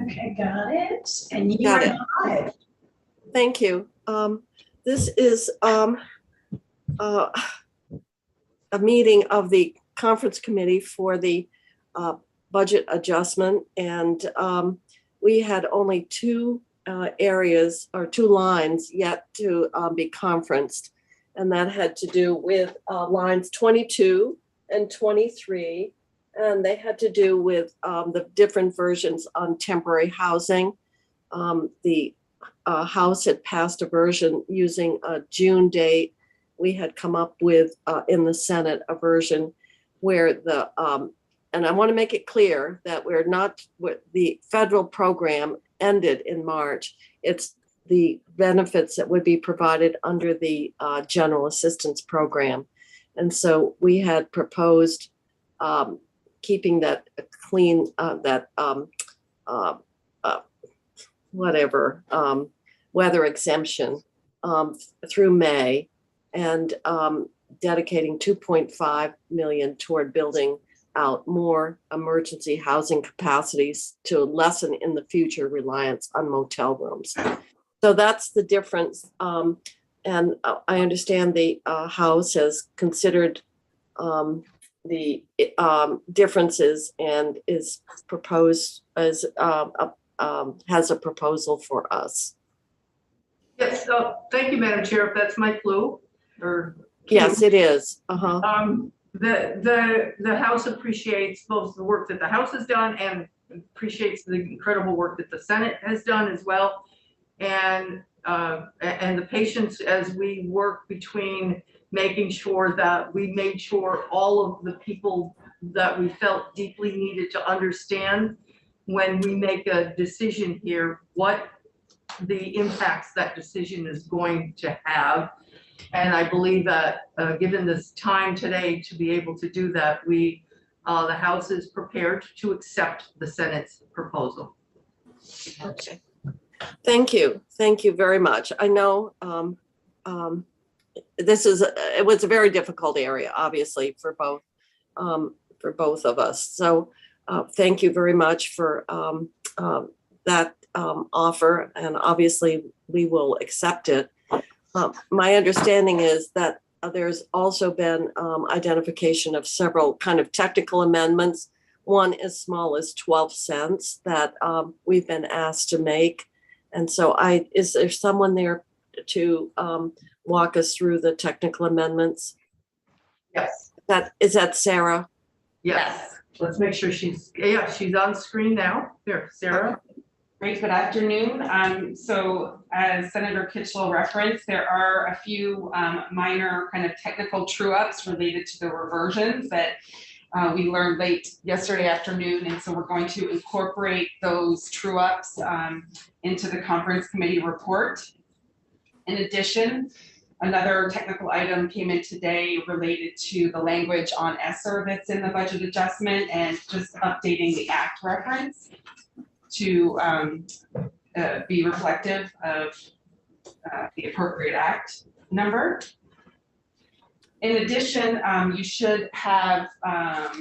Okay, got it. And you Got are it. live. Thank you. This is uh, a meeting of the conference committee for the budget adjustment, and we had only two areas or two lines yet to be conferenced, and that had to do with lines 22 and 23, and they had to do with the different versions on temporary housing. The House had passed a version using a June date. We had come up with in the Senate a version where and I want to make it clear that we're not, the federal program ended in March. It's the benefits that would be provided under the general assistance program. And so we had proposed keeping that clean, whatever, weather exemption through May, and dedicating 2.5 million toward building out more emergency housing capacities to lessen in the future reliance on motel rooms. So that's the difference. And I understand the House has considered the differences and is proposed as has a proposal for us. Yes, so thank you, Madam Chair. If that's my clue, or yes, it is. The House appreciates both the work that the House has done and appreciates the incredible work that the Senate has done as well, and the patience as we work between making sure that we made sure all of the people that we felt deeply needed to understand when we make a decision here, what the impacts that decision is going to have. And I believe that given this time today to be able to do that, the House is prepared to accept the Senate's proposal. Okay. Thank you. Thank you very much. I know it was a very difficult area, obviously, for both of us. So thank you very much for that offer, and obviously we will accept it. My understanding is that there's also been identification of several kind of technical amendments, one as small as 12 cents that we've been asked to make. And so is there someone there to walk us through the technical amendments? Yes. Is that Sarah? Yes. Let's make sure she's on screen now. Here, Sarah. Great, good afternoon. So as Senator Kitchell referenced, there are a few minor kind of technical true-ups related to the reversions that we learned late yesterday afternoon. And so we're going to incorporate those true-ups into the conference committee report. In addition, another technical item came in today related to the language on ESSER that's in the budget adjustment and just updating the ACT reference to be reflective of the appropriate ACT number. In addition, you should have a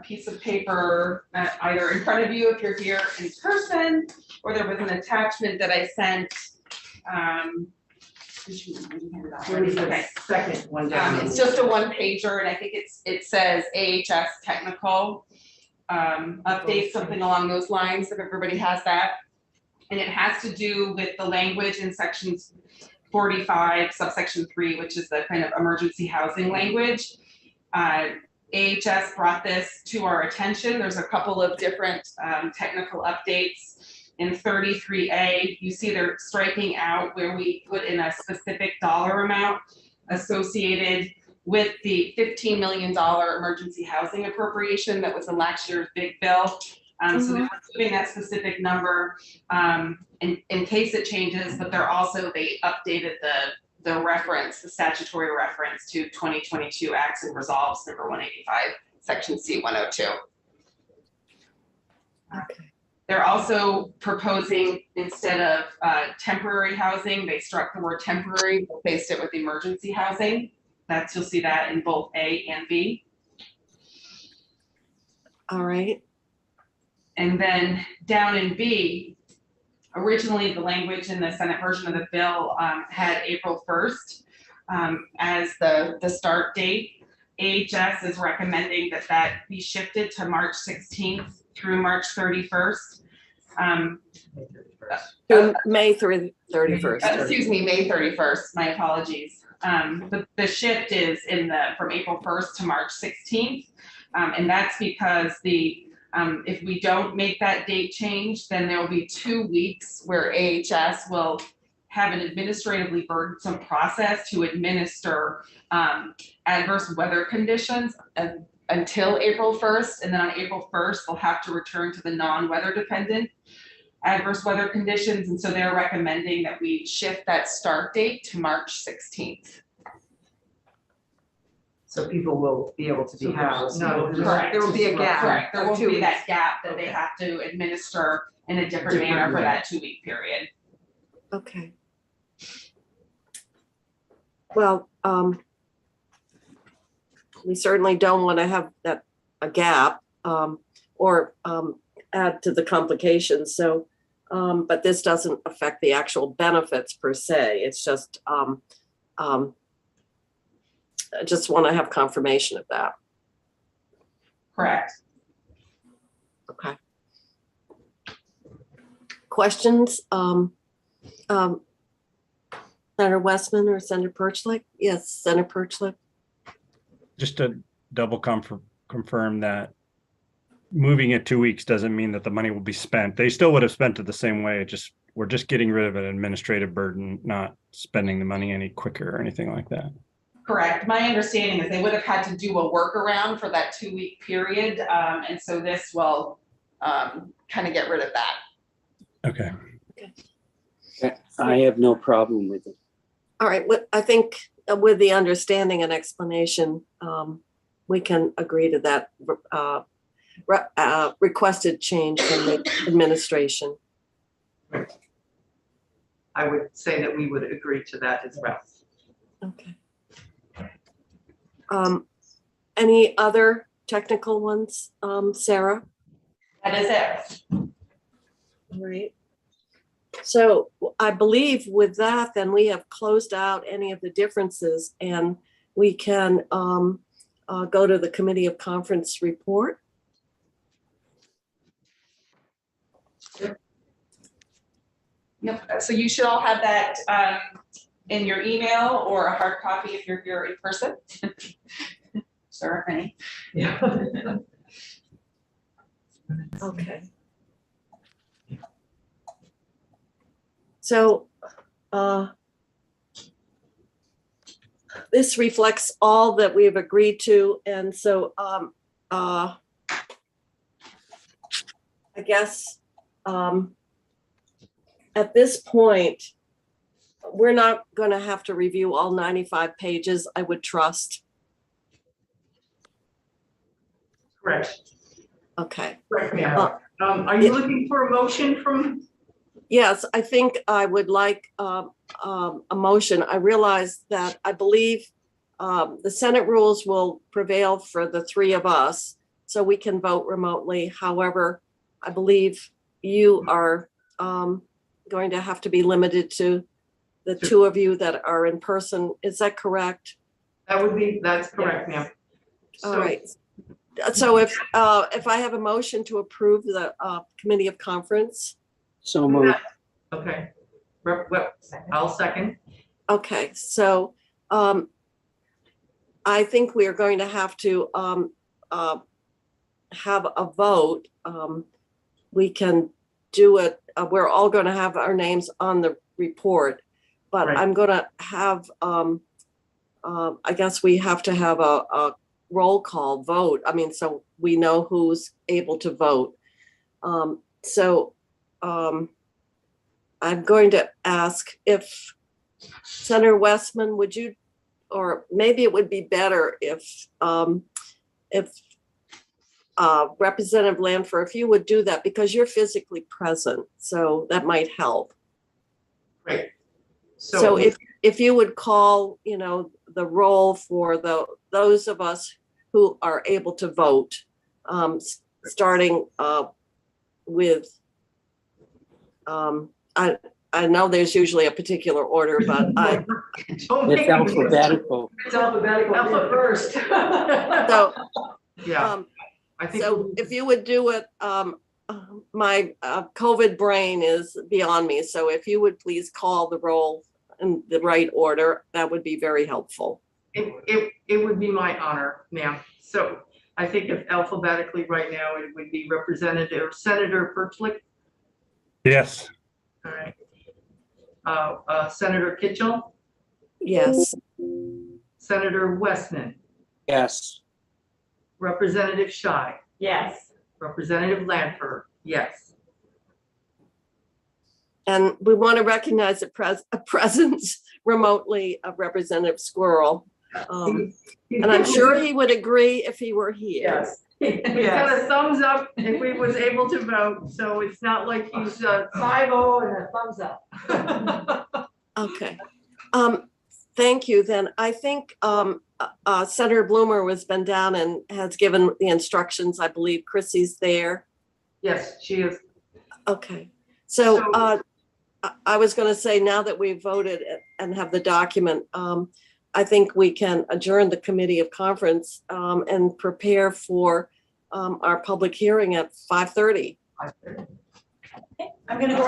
piece of paper either in front of you if you're here in person, or there was an attachment that I sent. Okay. Second one down. It's just a one-pager, and I think it says AHS technical update, something along those lines, if everybody has that. And it has to do with the language in sections 45 subsection 3, which is the kind of emergency housing language. AHS brought this to our attention. There's a couple of different technical updates. In 33A, you see they're striking out where we put in a specific dollar amount associated with the $15 million emergency housing appropriation that was in last year's big bill. So they're including that specific number in case it changes, but they updated the reference, the statutory reference to 2022 Acts and Resolves number 185, section C 102. Okay. They're also proposing, instead of temporary housing, they struck the word temporary, replaced it with emergency housing. You'll see that in both A and B. All right. And then down in B, originally the language in the Senate version of the bill had April 1st as the start date. AHS is recommending that be shifted to March 16th through March 31st. Through May 31st. Excuse me, May 31st, my apologies. The shift is from April 1st to March 16th. And that's because if we don't make that date change, then there will be 2 weeks where AHS will have an administratively burdensome process to administer adverse weather conditions until April 1st. And then on April 1st, they'll have to return to the non-weather dependent adverse weather conditions. And so they're recommending that we shift that start date to March 16th. So people will be able to be housed. No, Correct. There will be a gap. Correct. There will of 2 be that weeks. gap that they Okay. have to administer in a different manner for that 2-week period. Okay. Well, we certainly don't want to have a gap or add to the complications. So, but this doesn't affect the actual benefits per se. It's just, I just want to have confirmation of that. Correct. Okay. Questions? Senator Westman or Senator Perchlik? Yes, Senator Perchlik. Just to double confirm that moving it 2 weeks doesn't mean that the money will be spent. They still would have spent it the same way. We're just getting rid of an administrative burden, not spending the money any quicker or anything like that. Correct. My understanding is they would have had to do a workaround for that 2-week period. And so this will kind of get rid of that. Okay. I have no problem with it. All right, I think with the understanding and explanation, we can agree to that requested change from the administration. I would say that we would agree to that as well. Okay. Any other technical ones, Sarah? That is it. All right. So I believe with that, then we have closed out any of the differences and we can go to the Committee of Conference report. Yep. So you should all have that in your email or a hard copy if you're here in person. Sure, honey. Yeah. Okay. So this reflects all that we have agreed to. And so I guess at this point, we're not going to have to review all 95 pages, I would trust. Correct. Okay. Correct, ma'am. Are you looking for a motion from? Yes, I think I would like a motion. I realize that I believe the Senate rules will prevail for the three of us, so we can vote remotely. However, I believe you are going to have to be limited to the two of you that are in person. Is that correct? That's correct, ma'am. All right. So if I have a motion to approve the Committee of Conference. So moved. Okay. Well, I'll second. Okay, so I think we are going to have to have a vote. We can do it. We're all going to have our names on the report, but Right. I'm going to have, I guess we have to have a roll call vote. I mean, so we know who's able to vote. I'm going to ask if Senator Westman, would you, or maybe it would be better if Representative Lanford, if you would do that, because you're physically present, so that might help. Great. So if you would call, the roll for those of us who are able to vote, starting with, I know there's usually a particular order, but Don't make It's me- alphabetical. It's alphabetical Alpha first. so, Yeah, I think. so if you would do it, my COVID brain is beyond me. So if you would please call the roll in the right order, that would be very helpful. It would be my honor, ma'am. So I think if alphabetically right now, it would be Representative Senator Pertlick. Yes. All right. Senator Kitchell, Yes. Senator Westman, Yes. Representative Scheid, Yes. Representative Lanford, yes. And we want to recognize a presence remotely of Representative Squirrel. And I'm sure he would agree if he were here. Yes. He's got a thumbs up if we was able to vote, so it's not like he's 5-0 and a thumbs up. Okay. Thank you. Then I think Senator Bloomer has been down and has given the instructions. I believe Chrissy's there. yes, she is. Okay. So I was going to say, now that we've voted and have the document, I think we can adjourn the committee of conference and prepare for our public hearing at 5:30. I'm gonna go